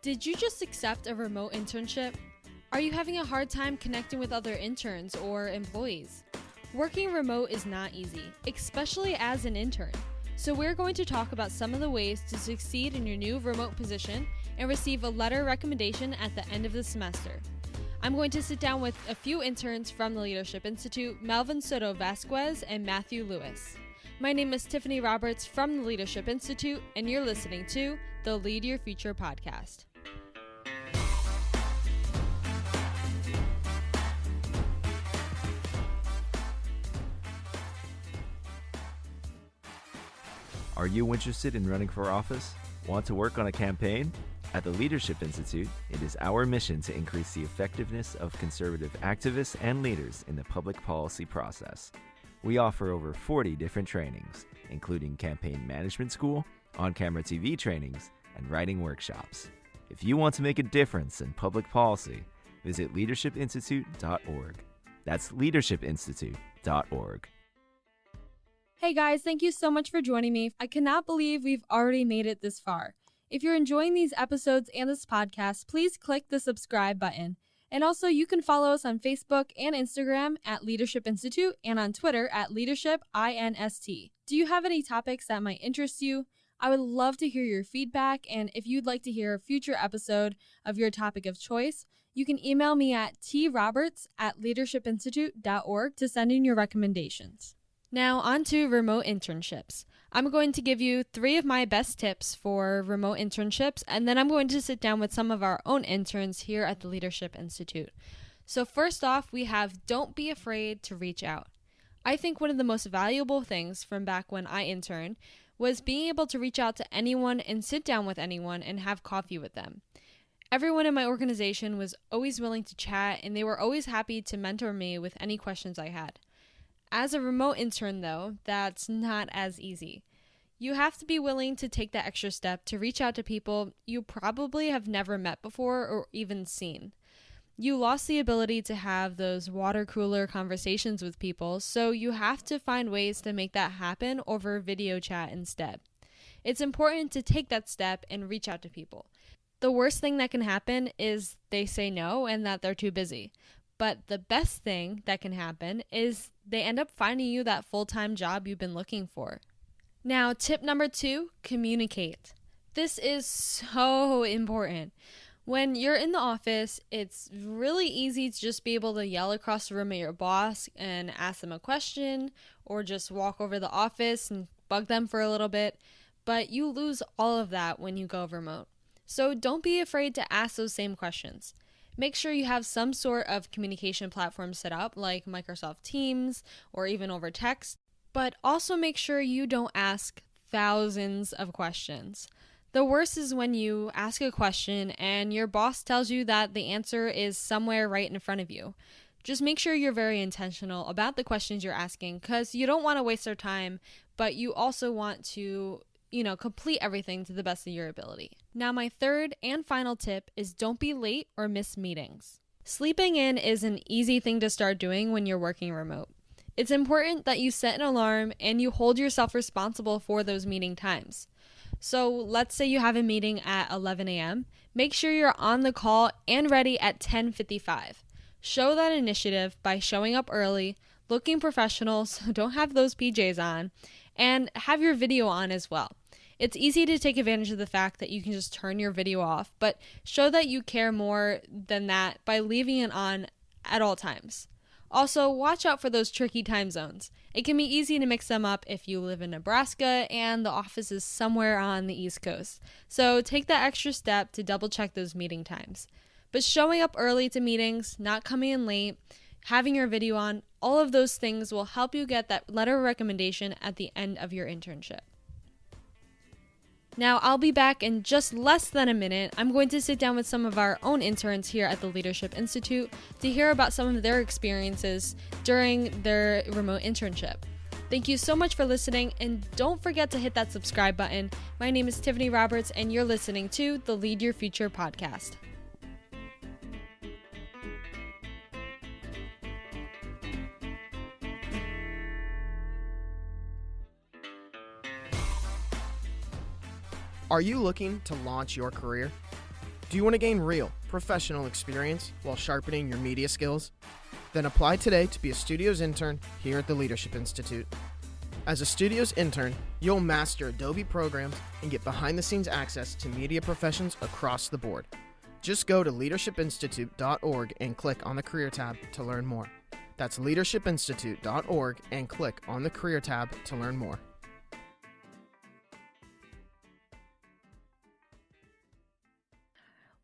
Did you just accept a remote internship? Are you having a hard time connecting with other interns or employees? Working remote is not easy, especially as an intern. So we're going to talk about some of the ways to succeed in your new remote position and receive a letter recommendation at the end of the semester. I'm going to sit down with a few interns from the Leadership Institute, Melvin, Soto-Vasquez, and Matthew Lewis. My name is Tiffany Roberts from the Leadership Institute, and you're listening to the Lead Your Future podcast. Are you interested in running for office? Want to work on a campaign? At the Leadership Institute, it is our mission to increase the effectiveness of conservative activists and leaders in the public policy process. We offer over 40 different trainings, including campaign management school, on-camera TV trainings, and writing workshops. If you want to make a difference in public policy, visit leadershipinstitute.org. That's leadershipinstitute.org. Hey guys, thank you so much for joining me. I cannot believe we've already made it this far. If you're enjoying these episodes and this podcast, please click the subscribe button. And also, you can follow us on Facebook and Instagram at Leadership Institute and on Twitter at LeadershipINST. Do you have any topics that might interest you? I would love to hear your feedback, and if you'd like to hear a future episode of your topic of choice, you can email me at troberts@leadershipinstitute.org to send in your recommendations. Now, on to remote internships. I'm going to give you 3 of my best tips for remote internships, and then I'm going to sit down with some of our own interns here at the Leadership Institute. So first off, we have don't be afraid to reach out. I think one of the most valuable things from back when I interned was being able to reach out to anyone and sit down with anyone and have coffee with them. Everyone in my organization was always willing to chat, and they were always happy to mentor me with any questions I had. As a remote intern, though, that's not as easy. You have to be willing to take that extra step to reach out to people you probably have never met before or even seen. You lost the ability to have those water cooler conversations with people, so you have to find ways to make that happen over video chat instead. It's important to take that step and reach out to people. The worst thing that can happen is they say no and that they're too busy. But the best thing that can happen is they end up finding you that full-time job you've been looking for. Now, tip number 2, communicate. This is so important. When you're in the office, it's really easy to just be able to yell across the room at your boss and ask them a question, or just walk over the office and bug them for a little bit. But you lose all of that when you go remote. So don't be afraid to ask those same questions. Make sure you have some sort of communication platform set up, like Microsoft Teams or even over text, but also make sure you don't ask thousands of questions. The worst is when you ask a question and your boss tells you that the answer is somewhere right in front of you. Just make sure you're very intentional about the questions you're asking, because you don't want to waste their time, but you also want to complete everything to the best of your ability. Now, my third and final tip is don't be late or miss meetings. Sleeping in is an easy thing to start doing when you're working remote. It's important that you set an alarm and you hold yourself responsible for those meeting times. So let's say you have a meeting at 11 a.m. Make sure you're on the call and ready at 10:55. Show that initiative by showing up early, looking professional, so don't have those PJs on, and have your video on as well. It's easy to take advantage of the fact that you can just turn your video off, but show that you care more than that by leaving it on at all times. Also, watch out for those tricky time zones. It can be easy to mix them up if you live in Nebraska and the office is somewhere on the East Coast. So take that extra step to double check those meeting times. But showing up early to meetings, not coming in late, having your video on, all of those things will help you get that letter of recommendation at the end of your internship. Now, I'll be back in just less than a minute. I'm going to sit down with some of our own interns here at the Leadership Institute to hear about some of their experiences during their remote internship. Thank you so much for listening, and don't forget to hit that subscribe button. My name is Tiffany Roberts, and you're listening to the Lead Your Future podcast. Are you looking to launch your career? Do you want to gain real, professional experience while sharpening your media skills? Then apply today to be a Studios intern here at the Leadership Institute. As a Studios intern, you'll master Adobe programs and get behind-the-scenes access to media professions across the board. Just go to leadershipinstitute.org and click on the Career tab to learn more. That's leadershipinstitute.org and click on the Career tab to learn more.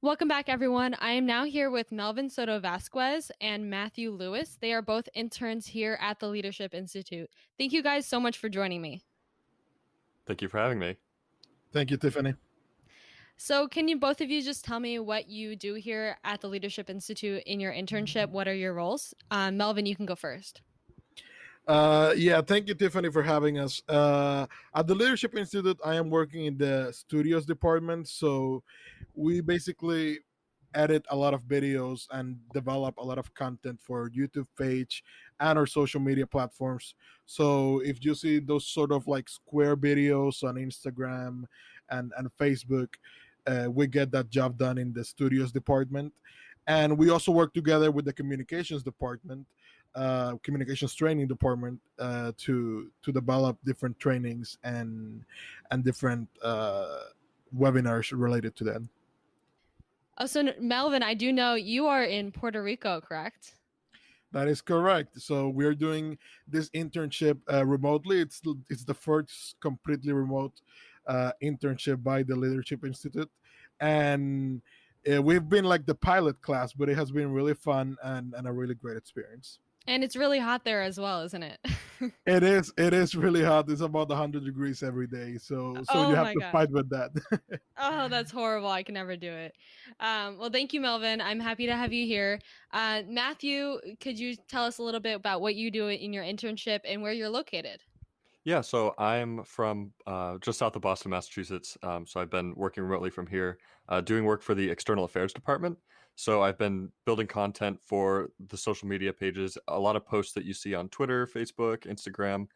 Welcome back, everyone. I am now here with Melvin Soto-Vasquez and Matthew Lewis. They are both interns here at the Leadership Institute. Thank you guys so much for joining me. Thank you for having me. Thank you, Tiffany. So can you both of you just tell me what you do here at the Leadership Institute in your internship? What are your roles? Melvin, you can go first. Thank you, Tiffany, for having us. At the Leadership Institute, I am working in the studios department. So we basically edit a lot of videos and develop a lot of content for YouTube page and our social media platforms. So if you see those sort of like square videos on Instagram and Facebook, we get that job done in the studios department. And we also work together with the communications department, communications training department, to develop different trainings and different webinars related to that. Oh, so Melvin, I do know you are in Puerto Rico, correct? That is correct. So we're doing this internship remotely. It's the first completely remote internship by the Leadership Institute, and we've been like the pilot class, but it has been really fun and a really great experience. And it's really hot there as well, isn't it? It is really hot. It's about 100 degrees every day. So you have to fight with that. Oh, that's horrible. I can never do it. Well, thank you, Melvin. I'm happy to have you here. Matthew, could you tell us a little bit about what you do in your internship and where you're located? Yeah, so I'm from just south of Boston, Massachusetts. So I've been working remotely from here, doing work for the External Affairs Department. So I've been building content for the social media pages, a lot of posts that you see on Twitter, Facebook, Instagram,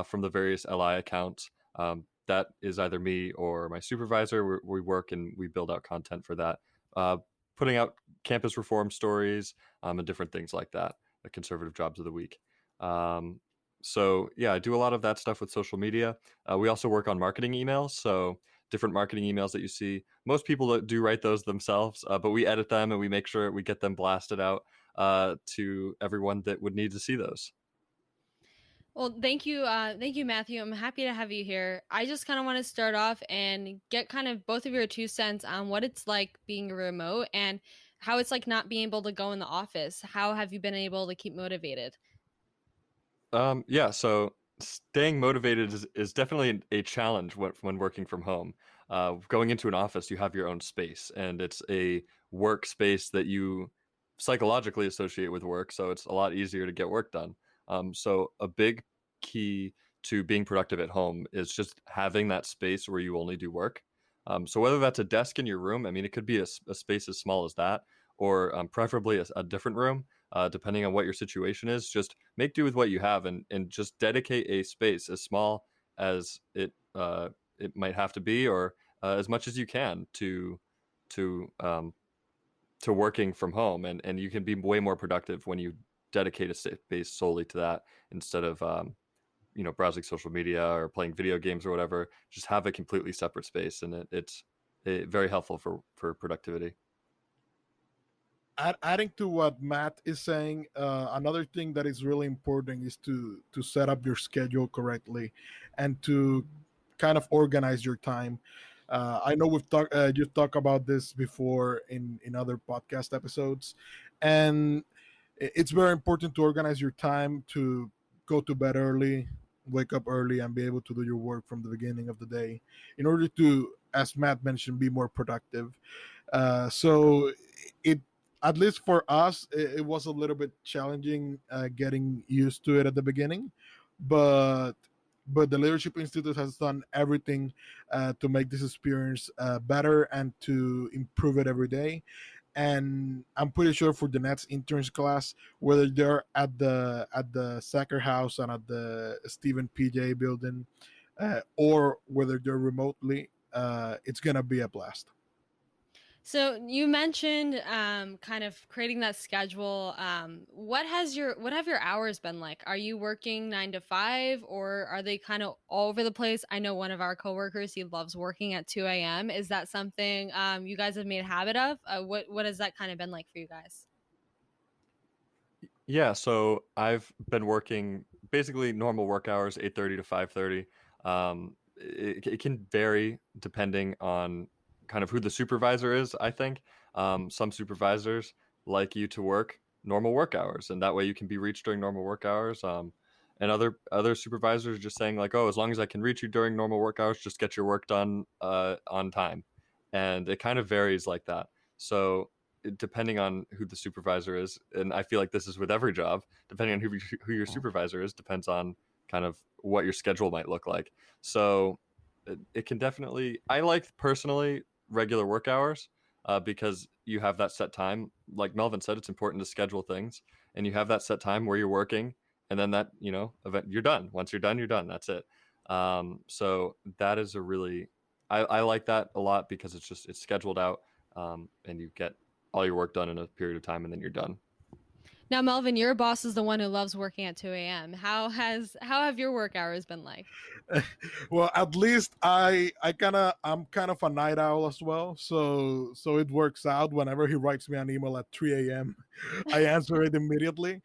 from the various LI accounts. That is either me or my supervisor. We work and we build out content for that, putting out campus reform stories and different things like that, the conservative jobs of the week. So yeah, I do a lot of that stuff with social media. We also work on marketing emails. So different marketing emails that you see. Most people do write those themselves, but we edit them and we make sure we get them blasted out to everyone that would need to see those. Well, thank you, Matthew. I'm happy to have you here. I just kind of want to start off and get kind of both of your 2 cents on what it's like being remote and how it's like not being able to go in the office. How have you been able to keep motivated? So staying motivated is definitely a challenge when working from home. Going into an office, you have your own space, and it's a workspace that you psychologically associate with work, so it's a lot easier to get work done. So a big key to being productive at home is just having that space where you only do work. So whether that's a desk in your room, I mean, it could be a space as small as that, or preferably a different room. Depending on what your situation is, just make do with what you have and just dedicate a space as small as it might have to be, or as much as you can to working from home. And you can be way more productive when you dedicate a space solely to that instead of browsing social media or playing video games or whatever. Just have a completely separate space, and it's very helpful for productivity. Adding to what Matt is saying, another thing that is really important is to set up your schedule correctly and to kind of organize your time. I know you've talked about this before in other podcast episodes, and it's very important to organize your time, to go to bed early, wake up early, and be able to do your work from the beginning of the day in order to, as Matt mentioned, be more productive. So it, at least for us, it was a little bit challenging getting used to it at the beginning, but the Leadership Institute has done everything to make this experience better and to improve it every day. And I'm pretty sure for the next interns class, whether they're at the Sacker House and at the Stephen PJ building, or whether they're remotely, it's gonna be a blast. So you mentioned kind of creating that schedule. What have your hours been like? Are you working 9 to 5, or are they kind of all over the place? I know one of our coworkers, he loves working at 2 a.m. Is that something you guys have made a habit of? What has that kind of been like for you guys? Yeah, so I've been working basically normal work hours, 8:30 to 5:30. It can vary depending on kind of who the supervisor is, I think. Some supervisors like you to work normal work hours, and that way you can be reached during normal work hours. And other supervisors just saying like, oh, as long as I can reach you during normal work hours, just get your work done on time. And it kind of varies like that. So depending on who the supervisor is, and I feel like this is with every job, depending on who your supervisor is, depends on kind of what your schedule might look like. So it can definitely, I like personally regular work hours because you have that set time. Like Melvin said, it's important to schedule things, and you have that set time where you're working, and then that, event, you're done. Once you're done, you're done. That's it. So that is a really, I like that a lot because it's scheduled out, and you get all your work done in a period of time, and then you're done. Now, Melvin, your boss is the one who loves working at 2 a.m. How have your work hours been like? Well, at least I'm kind of a night owl as well, so it works out. Whenever he writes me an email at 3 a.m., I answer it immediately.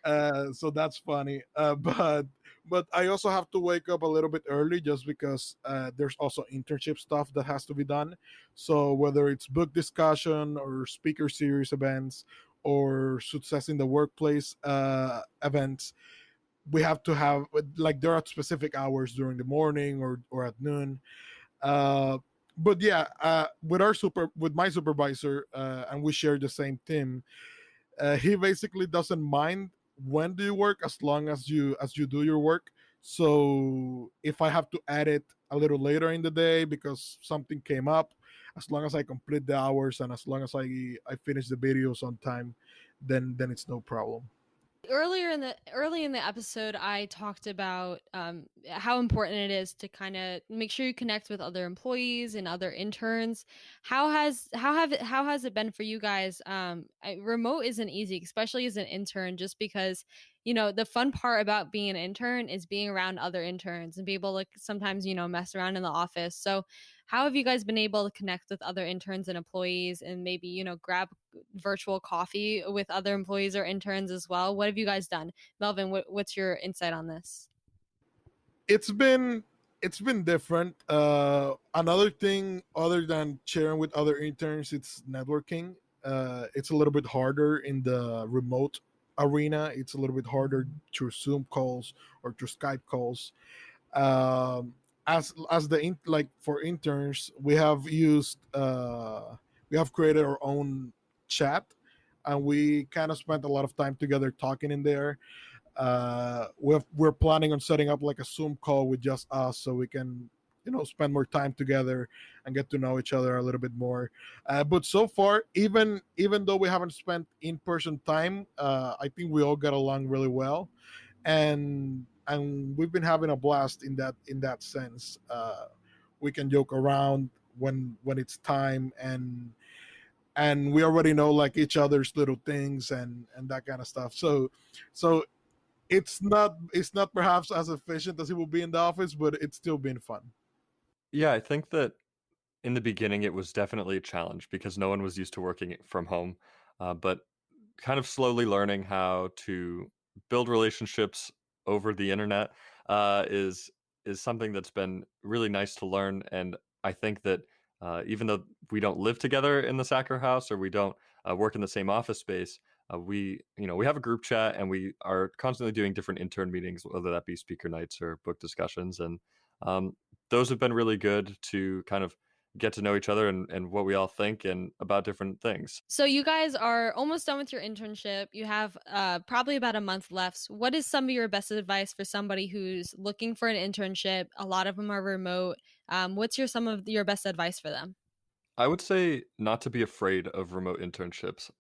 So that's funny. But I also have to wake up a little bit early just because there's also internship stuff that has to be done. So whether it's book discussion or speaker series events or success in the workplace events, we have to have, like, there are specific hours during the morning or at noon. Uh, but yeah, with my supervisor, and we share the same team. He basically doesn't mind when do you work as long as you do your work. So if I have to add it a little later in the day because something came up, as long as I complete the hours and as long as I finish the videos on time, then it's no problem. Early in the episode, I talked about how important it is to kind of make sure you connect with other employees and other interns. How has it been for you guys? Remote isn't easy, especially as an intern, just because the fun part about being an intern is being around other interns and be able to sometimes mess around in the office. So how have you guys been able to connect with other interns and employees and maybe grab virtual coffee with other employees or interns as well? What have you guys done? Melvin, what's your insight on this? It's been different. Another thing other than sharing with other interns, it's networking. It's a little bit harder in the remote arena. It's a little bit harder through Zoom calls or through Skype calls. As like for interns, we have created our own chat, and we kind of spent a lot of time together talking in there. We're planning on setting up like a Zoom call with just us so we can spend more time together and get to know each other a little bit more. But so far, even though we haven't spent in-person time, I think we all got along really well, and we've been having a blast in that sense. We can joke around when it's time, and we already know like each other's little things and that kind of stuff. So it's not perhaps as efficient as it will be in the office, but it's still been fun. Yeah, I think that in the beginning it was definitely a challenge because no one was used to working from home, but kind of slowly learning how to build relationships over the internet is something that's been really nice to learn. And I think that even though we don't live together in the Sacker house or we don't work in the same office space, we have a group chat and we are constantly doing different intern meetings, whether that be speaker nights or book discussions, and um, those have been really good to kind of get to know each other and what we all think and about different things. So you guys are almost done with your internship. You have probably about a month left. So what is some of your best advice for somebody who's looking for an internship? A lot of them are remote. What's some of your best advice for them? I would say not to be afraid of remote internships.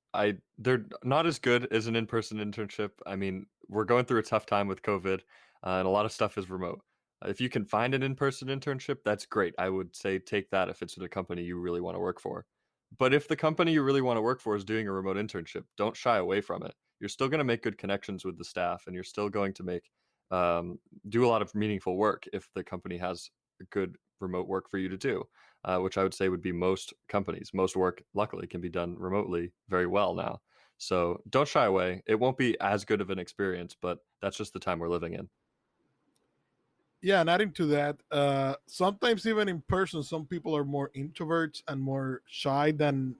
They're not as good as an in-person internship. I mean, we're going through a tough time with COVID, and a lot of stuff is remote. If you can find an in-person internship, that's great. I would say take that if it's at a company you really want to work for. But if the company you really want to work for is doing a remote internship, don't shy away from it. You're still going to make good connections with the staff, and you're still going to make do a lot of meaningful work if the company has good remote work for you to do, which I would say would be most companies. Most work, luckily, can be done remotely very well now. So don't shy away. It won't be as good of an experience, but that's just the time we're living in. Yeah, and adding to that, sometimes even in person, some people are more introverts and more shy than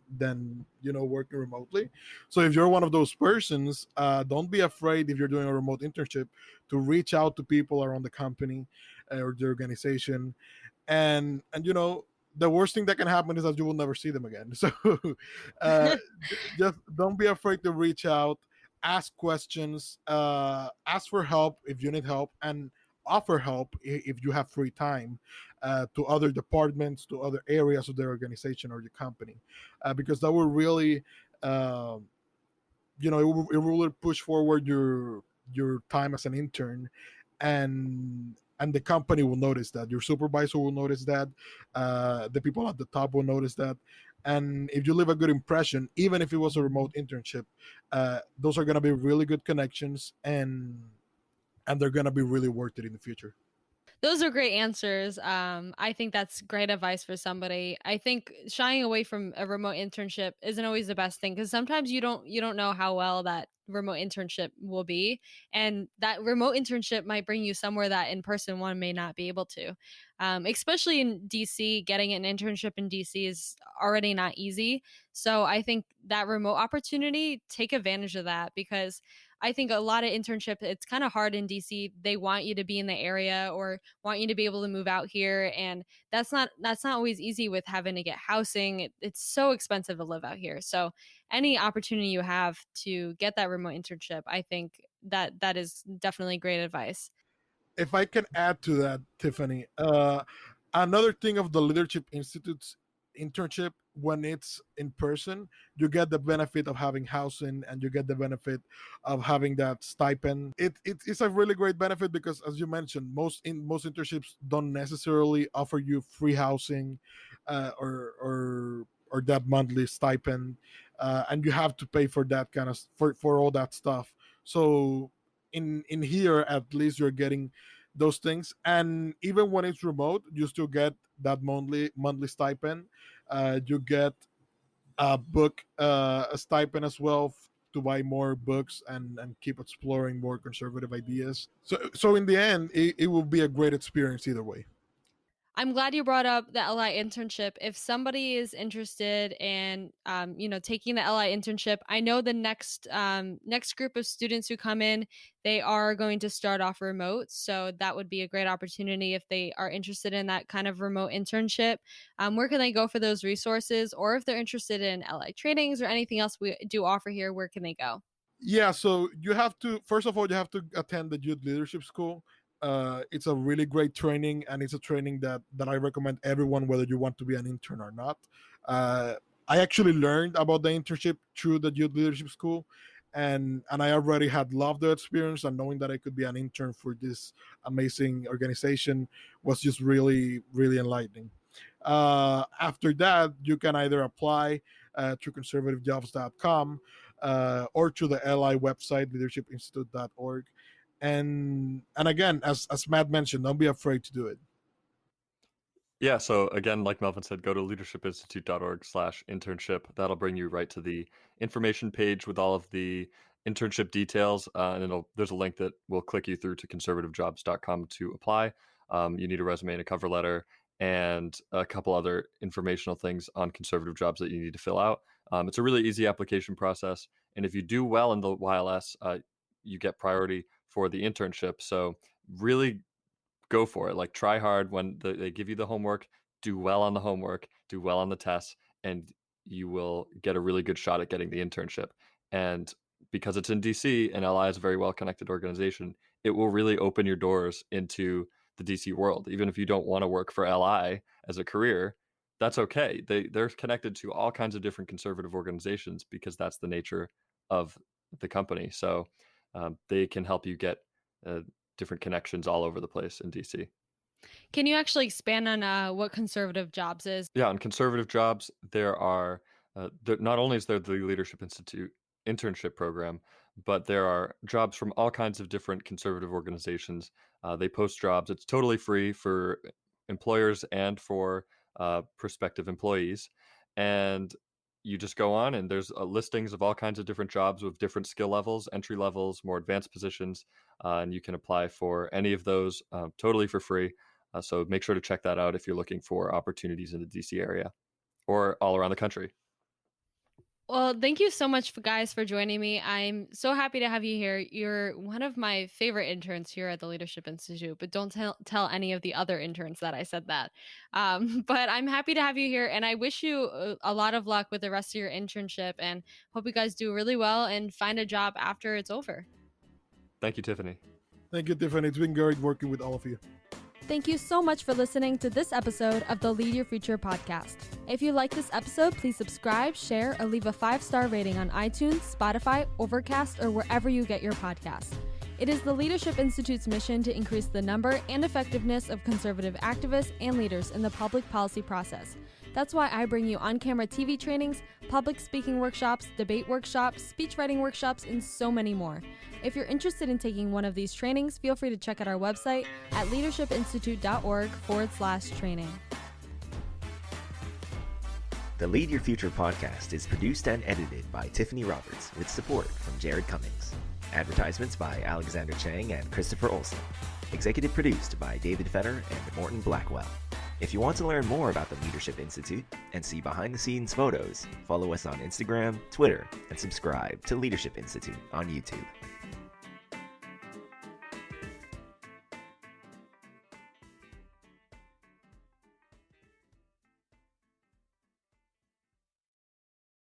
working remotely. So if you're one of those persons, don't be afraid if you're doing a remote internship to reach out to people around the company or the organization, and the worst thing that can happen is that you will never see them again. So just don't be afraid to reach out, ask questions, ask for help if you need help, and offer help if you have free time to other departments, to other areas of the organization or your company, because that will really, it will really push forward your time as an intern, and the company will notice that. Your supervisor will notice that. The people at the top will notice that. And if you leave a good impression, even if it was a remote internship, those are going to be really good connections, and they're going to be really worth it in the future. Those are great answers. I think that's great advice for somebody. I think shying away from a remote internship isn't always the best thing, because sometimes you don't know how well that remote internship will be, and that remote internship might bring you somewhere that in person one may not be able to. Especially in DC, getting an internship in DC is already not easy. So I think that remote opportunity, take advantage of that, because I think a lot of internship, it's kind of hard in DC. They want you to be in the area or want you to be able to move out here, and that's not always easy with having to get housing. It's so expensive to live out here. So any opportunity you have to get that remote internship, I think that is definitely great advice. If I can add to that, Tiffany, another thing of the Leadership Institute's internship, when it's in person, you get the benefit of having housing and you get the benefit of having that stipend. It's a really great benefit because, as you mentioned, most internships don't necessarily offer you free housing, or that monthly stipend, and you have to pay for that kind of for all that stuff. So in here, at least you're getting those things, and even when it's remote, you still get that monthly stipend. You get a stipend as well to buy more books and keep exploring more conservative ideas. So in the end, it will be a great experience either way. I'm glad you brought up the LI internship. If somebody is interested in, taking the LI internship, I know the next group of students who come in, they are going to start off remote. So that would be a great opportunity if they are interested in that kind of remote internship. Where can they go for those resources? Or if they're interested in LI trainings or anything else we do offer here, where can they go? Yeah, so you have to, first of all, you have to attend the Youth Leadership School. It's a really great training, and it's a training that I recommend everyone, whether you want to be an intern or not. I actually learned about the internship through the Youth Leadership School, and I already had loved the experience, and knowing that I could be an intern for this amazing organization was just really, really enlightening. After that, you can either apply through conservativejobs.com, or through the LI website, leadershipinstitute.org. And again, as Matt mentioned, don't be afraid to do it. Yeah, so again, like Melvin said, go to leadershipinstitute.org/internship. That'll bring you right to the information page with all of the internship details, and there's a link that will click you through to conservativejobs.com to apply. You need a resume and a cover letter and a couple other informational things on conservative jobs that you need to fill out. It's a really easy application process, and if you do well in the YLS, you get priority for the internship. So really go for it. Like, try hard when they give you the homework. Do well on the homework, do well on the tests, and you will get a really good shot at getting the internship. And because it's in DC and LI is a very well connected organization, it will really open your doors into the DC world. Even if you don't want to work for LI as a career, that's okay. They're connected to all kinds of different conservative organizations because that's the nature of the company. So they can help you get different connections all over the place in DC. Can you actually expand on what conservative jobs is? Yeah, on conservative jobs, there are not only is there the Leadership Institute internship program, but there are jobs from all kinds of different conservative organizations. They post jobs. It's totally free for employers and for prospective employees. And you just go on, and there's listings of all kinds of different jobs with different skill levels, entry levels, more advanced positions, and you can apply for any of those totally for free. So make sure to check that out if you're looking for opportunities in the DC area or all around the country. Well, thank you so much, guys, for joining me. I'm so happy to have you here. You're one of my favorite interns here at the Leadership Institute, but don't tell any of the other interns that I said that. But I'm happy to have you here, and I wish you a lot of luck with the rest of your internship, and hope you guys do really well and find a job after it's over. Thank you, Tiffany. Thank you, Tiffany. It's been great working with all of you. Thank you so much for listening to this episode of the Lead Your Future podcast. If you like this episode, please subscribe, share, or leave a 5-star rating on iTunes, Spotify, Overcast, or wherever you get your podcasts. It is the Leadership Institute's mission to increase the number and effectiveness of conservative activists and leaders in the public policy process. That's why I bring you on-camera TV trainings, public speaking workshops, debate workshops, speech writing workshops, and so many more. If you're interested in taking one of these trainings, feel free to check out our website at leadershipinstitute.org/training. The Lead Your Future podcast is produced and edited by Tiffany Roberts with support from Jared Cummings. Advertisements by Alexander Chang and Christopher Olson. Executive produced by David Fetter and Morton Blackwell. If you want to learn more about the Leadership Institute and see behind-the-scenes photos, follow us on Instagram, Twitter, and subscribe to Leadership Institute on YouTube.